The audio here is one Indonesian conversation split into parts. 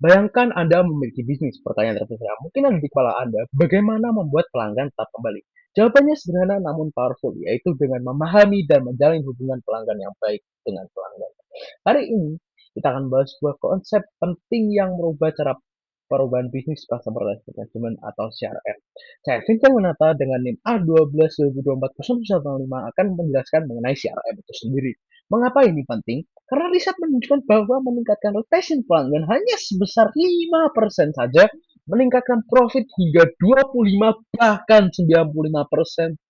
Bayangkan Anda memiliki bisnis. Pertanyaan terpisah mungkin ada di kepala Anda, bagaimana membuat pelanggan tetap kembali? Jawabannya sederhana namun powerful, yaitu dengan memahami dan menjalin hubungan pelanggan yang baik dengan pelanggan. Hari ini kita akan bahas sebuah konsep penting yang merubah cara perubahan bisnis customer relationship management atau CRM. Saya Vincent Winata dengan NIM A12 2024 akan menjelaskan mengenai CRM itu sendiri. Mengapa ini penting? Karena riset menunjukkan bahwa meningkatkan retention pelanggan hanya sebesar 5% saja meningkatkan profit hingga 25 bahkan 95%.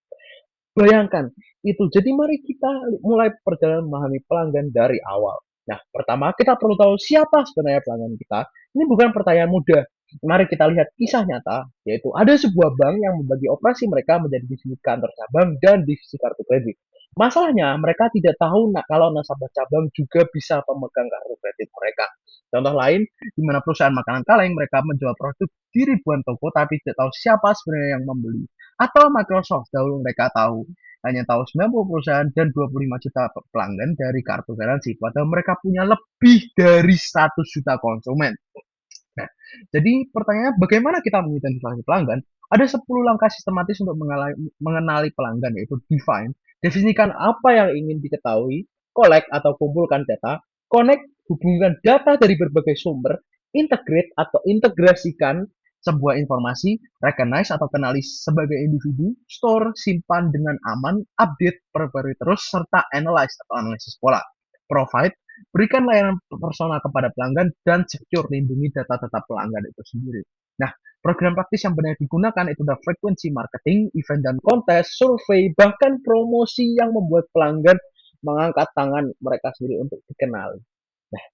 Bayangkan itu. Jadi mari kita mulai perjalanan memahami pelanggan dari awal. Nah, pertama kita perlu tahu siapa sebenarnya pelanggan kita. Ini bukan pertanyaan mudah. Mari kita lihat kisah nyata, yaitu ada sebuah bank yang membagi operasi mereka menjadi divisi kantor cabang dan divisi kartu kredit. Masalahnya, mereka tidak tahu kalau nasabah cabang juga bisa pemegang kartu kredit mereka. Contoh lain, di mana perusahaan makanan kaleng mereka menjual produk di ribuan toko tapi tidak tahu siapa sebenarnya yang membeli. Atau Microsoft, dahulu mereka hanya tahu 90 perusahaan dan 25 juta pelanggan dari kartu garansi, padahal mereka punya lebih dari 100 juta konsumen. Nah, jadi pertanyaannya bagaimana kita mengidentifikasi pelanggan? Ada 10 langkah sistematis untuk mengenali pelanggan, yaitu define, definisikan apa yang ingin diketahui, collect atau kumpulkan data, connect, hubungkan data dari berbagai sumber, integrate atau integrasikan sebuah informasi, recognize atau kenali sebagai individu, store, simpan dengan aman, update, perbarui terus, serta analyze atau analisis pola. Provide, berikan layanan personal kepada pelanggan, dan secure, lindungi data-data pelanggan itu sendiri. Nah, program praktis yang benar digunakan itu ada frequency marketing, event dan kontes, survei, bahkan promosi yang membuat pelanggan mengangkat tangan mereka sendiri untuk dikenal. Nah,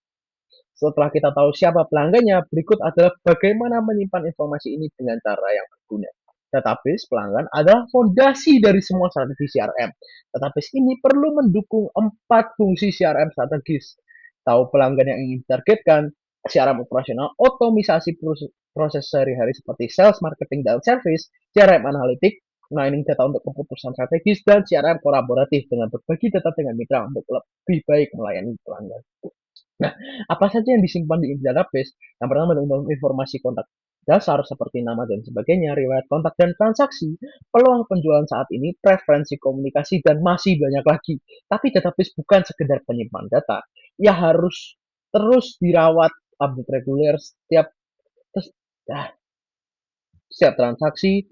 setelah kita tahu siapa pelanggannya, berikut adalah bagaimana menyimpan informasi ini dengan cara yang berguna. Database pelanggan adalah fondasi dari semua strategi CRM. Database ini perlu mendukung 4 fungsi CRM strategis. Tahu pelanggan yang ingin ditargetkan, CRM operasional, otomisasi proses sehari-hari seperti sales, marketing, dan service, CRM analitik, mining data untuk keputusan strategis, dan CRM kolaboratif dengan berbagi data dengan mitra untuk lebih baik melayani pelanggan. Nah, apa saja yang disimpan di database? Yang pertama adalah informasi kontak dasar seperti nama dan sebagainya, riwayat kontak dan transaksi, peluang penjualan saat ini, preferensi komunikasi, dan masih banyak lagi. Tapi database bukan sekedar penyimpan data. Ya harus terus dirawat, update reguler setiap transaksi,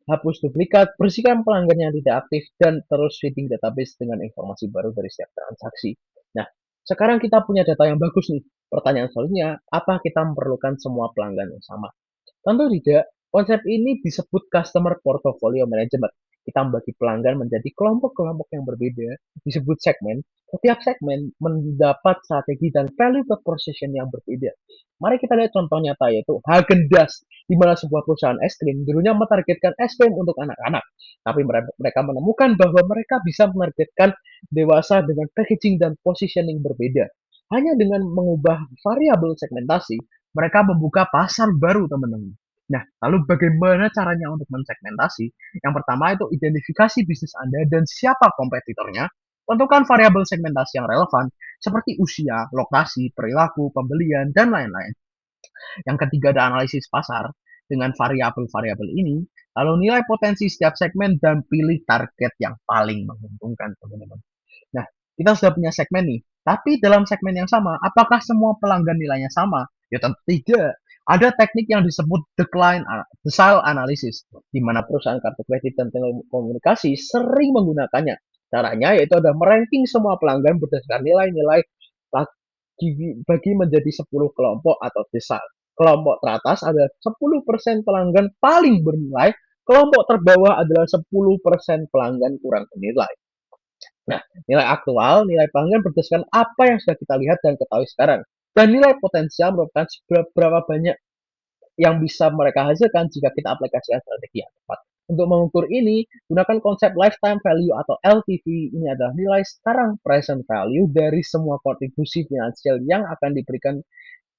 hapus duplikat, bersihkan pelanggan yang tidak aktif, dan terus feeding database dengan informasi baru dari setiap transaksi. Nah, sekarang kita punya data yang bagus nih. Pertanyaan selanjutnya, apa kita memerlukan semua pelanggan yang sama? Tentu tidak. Konsep ini disebut customer portfolio management. Kita membagi pelanggan menjadi kelompok-kelompok yang berbeda, disebut segmen. Setiap segmen mendapat strategi dan value proposition yang berbeda. Mari kita lihat contoh nyata, yaitu Häagen-Dazs, di mana sebuah perusahaan es krim dulunya menargetkan es krim untuk anak-anak. Tapi mereka menemukan bahwa mereka bisa menargetkan dewasa dengan packaging dan positioning berbeda. Hanya dengan mengubah variabel segmentasi, mereka membuka pasar baru, teman-teman. Nah, lalu bagaimana caranya untuk mensegmentasi? Yang pertama itu identifikasi bisnis Anda dan siapa kompetitornya. Tentukan variabel segmentasi yang relevan seperti usia, lokasi, perilaku, pembelian, dan lain-lain. Yang ketiga ada analisis pasar dengan variabel-variabel ini, lalu nilai potensi setiap segmen dan pilih target yang paling menguntungkan, teman-teman. Nah, kita sudah punya segmen nih, tapi dalam segmen yang sama, apakah semua pelanggan nilainya sama? Ya tentu tidak. Ada teknik yang disebut decile analysis, di mana perusahaan kartu kredit dan telekomunikasi sering menggunakannya. Caranya yaitu ada meranking semua pelanggan berdasarkan nilai-nilai bagi menjadi 10 kelompok atau decile. Kelompok teratas adalah 10% pelanggan paling bernilai, kelompok terbawah adalah 10% pelanggan kurang bernilai. Nah, nilai aktual, nilai pelanggan berdasarkan apa yang sudah kita lihat dan ketahui sekarang. Dan nilai potensial merupakan seberapa banyak yang bisa mereka hasilkan jika kita aplikasikan strategi yang tepat. Untuk mengukur ini, gunakan konsep lifetime value atau LTV. Ini adalah nilai sekarang present value dari semua kontribusi finansial yang akan diberikan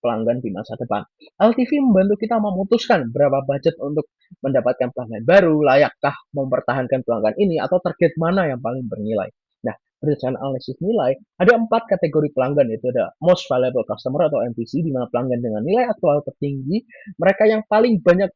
pelanggan di masa depan. LTV membantu kita memutuskan berapa budget untuk mendapatkan pelanggan baru, layakkah mempertahankan pelanggan ini, atau target mana yang paling bernilai. Nah, berdasarkan analisis nilai, ada 4 kategori pelanggan, yaitu ada most valuable customer atau MVC, di mana pelanggan dengan nilai aktual tertinggi, mereka yang paling banyak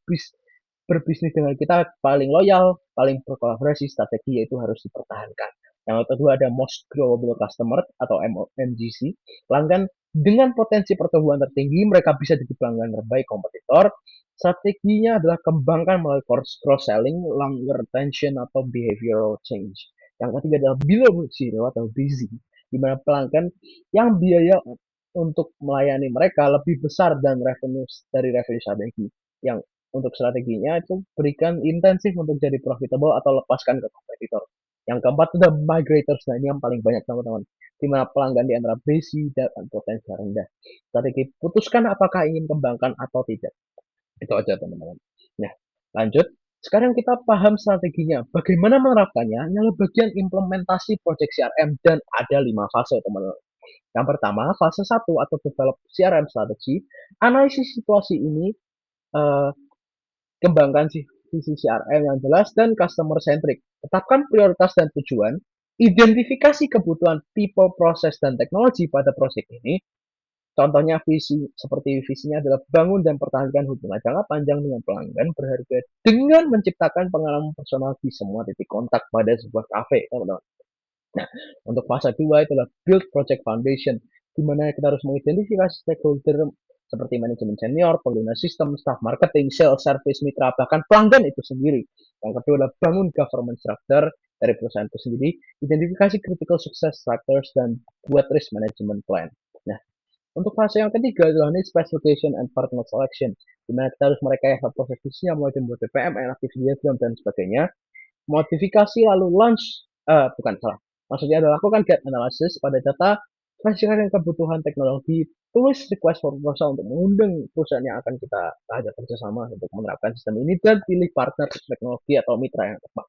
berbisnis dengan kita, paling loyal, paling berkolaborasi, strategi yaitu harus dipertahankan. Yang kedua ada most growable customer atau MGC, pelanggan dengan potensi pertumbuhan tertinggi, mereka bisa jadi pelanggan terbaik kompetitor. Strateginya adalah kembangkan melalui cross-selling, longer retention, atau behavioral change. Yang ketiga adalah below zero atau busy, di mana pelanggan yang biaya untuk melayani mereka lebih besar dan revenue dari revenue strategi. Yang untuk strateginya itu berikan intensif untuk jadi profitable atau lepaskan ke kompetitor. Yang keempat itu ada migrators, nah ini yang paling banyak teman-teman, di mana pelanggan di antara basic dan potensi rendah. Strategi putuskan apakah ingin kembangkan atau tidak. Itu aja teman-teman. Nah, lanjut. Sekarang kita paham strateginya. Bagaimana menerapkannya? Adalah bagian implementasi project CRM dan ada 5 fase teman-teman. Yang pertama, fase 1 atau develop CRM strategi. Analisis situasi ini, eh, kembangkan visi CRM yang jelas dan customer centric. Tetapkan prioritas dan tujuan. Identifikasi kebutuhan people, proses, dan teknologi pada proyek ini. Contohnya seperti visinya adalah bangun dan pertahankan hubungan jangka panjang dengan pelanggan berharga dengan menciptakan pengalaman personal di semua titik kontak pada sebuah kafe, teman-teman. Nah, untuk fase 2 itulah build project foundation, di mana kita harus mengidentifikasi stakeholder seperti manajemen senior, pengguna sistem, staff marketing, sales, service, mitra, bahkan pelanggan itu sendiri. Yang kedua adalah bangun government structure dari perusahaan itu sendiri, identifikasi critical success factors, dan buat risk management plan. Nah, untuk fase yang ketiga adalah need specification and partner selection, di mana kita harus merekayasa proses bisnisnya mulai membuat BPM, active diagram, dan sebagainya. Modifikasi lalu launch, bukan salah. Maksudnya adalah lakukan gap analysis pada data, klasifikasi kebutuhan teknologi, tulis request for proposal untuk mengundang perusahaan yang akan kita ajak kerjasama untuk menerapkan sistem ini, dan pilih partner teknologi atau mitra yang tepat.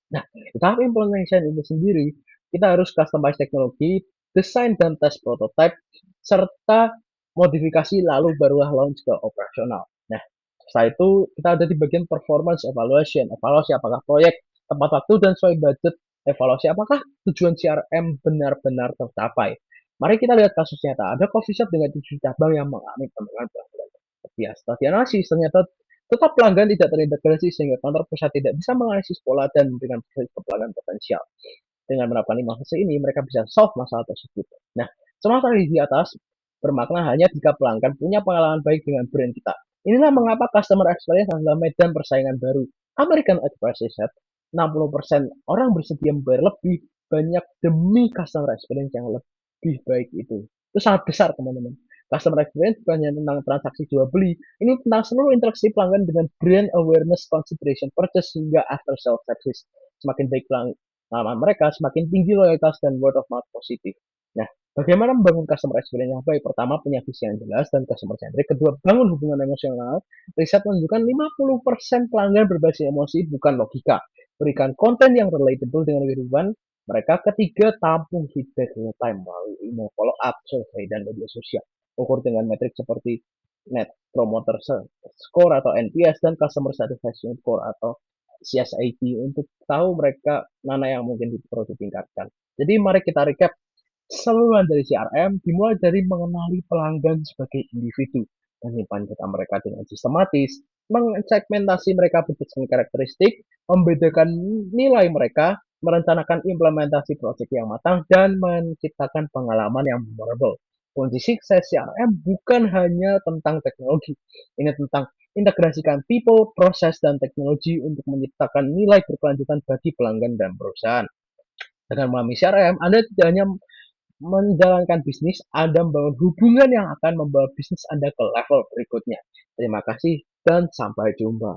Nah, di tahap implementation itu sendiri, kita harus customize teknologi, desain dan tes prototype, serta modifikasi lalu barulah launch ke operasional. Nah, setelah itu kita ada di bagian performance evaluation, evaluasi apakah proyek tepat waktu dan sesuai budget, evaluasi apakah tujuan CRM benar-benar tercapai. Mari kita lihat kasus nyata. Ada coffee shop dengan 7 cabang yang mengalami penurunan pelanggan. Biasa setelah dianalisis, ternyata tetap pelanggan tidak terintegrasi sehingga kantor pusat tidak bisa menganalisis pola dan memberikan ke pelanggan potensial. Dengan menerapkan 5 fase ini, mereka bisa solve masalah tersebut. Nah, semua strategi di atas bermakna hanya jika pelanggan punya pengalaman baik dengan brand kita. Inilah mengapa customer experience adalah medan persaingan baru. American Express riset, 60% orang bersedia membayar lebih banyak demi customer experience yang lebih baik itu. Itu sangat besar, teman-teman. Customer experience bukan hanya tentang transaksi jual beli, ini tentang seluruh interaksi pelanggan dengan brand awareness, consideration, purchase, hingga after sales service. Semakin baik pengalaman mereka, semakin tinggi loyalitas dan word of mouth positif. Nah, bagaimana membangun customer experience yang baik? Pertama, punya visi yang jelas dan customer centric. Kedua, bangun hubungan emosional. Riset menunjukkan 50% pelanggan berbasis emosi, bukan logika. Berikan konten yang relatable dengan kehidupan mereka. Ketiga, tampung feedback real time melalui email follow up, survei, dan media sosial. Ukur dengan metrik seperti Net Promoter Score atau NPS dan Customer Satisfaction Score atau CSAT untuk tahu mereka mana yang mungkin perlu ditingkatkan. Jadi mari kita recap keseluruhan dari CRM, dimulai dari mengenali pelanggan sebagai individu, menyimpan data mereka dengan sistematis, mensegmentasi mereka berdasarkan karakteristik, membedakan nilai mereka, merencanakan implementasi proyek yang matang, dan menciptakan pengalaman yang memorable. Kunci sukses CRM bukan hanya tentang teknologi, ini tentang integrasikan people, proses, dan teknologi untuk menciptakan nilai berkelanjutan bagi pelanggan dan perusahaan. Dengan memahami CRM, Anda tidak hanya menjalankan bisnis, Anda membangun hubungan yang akan membawa bisnis Anda ke level berikutnya. Terima kasih dan sampai jumpa.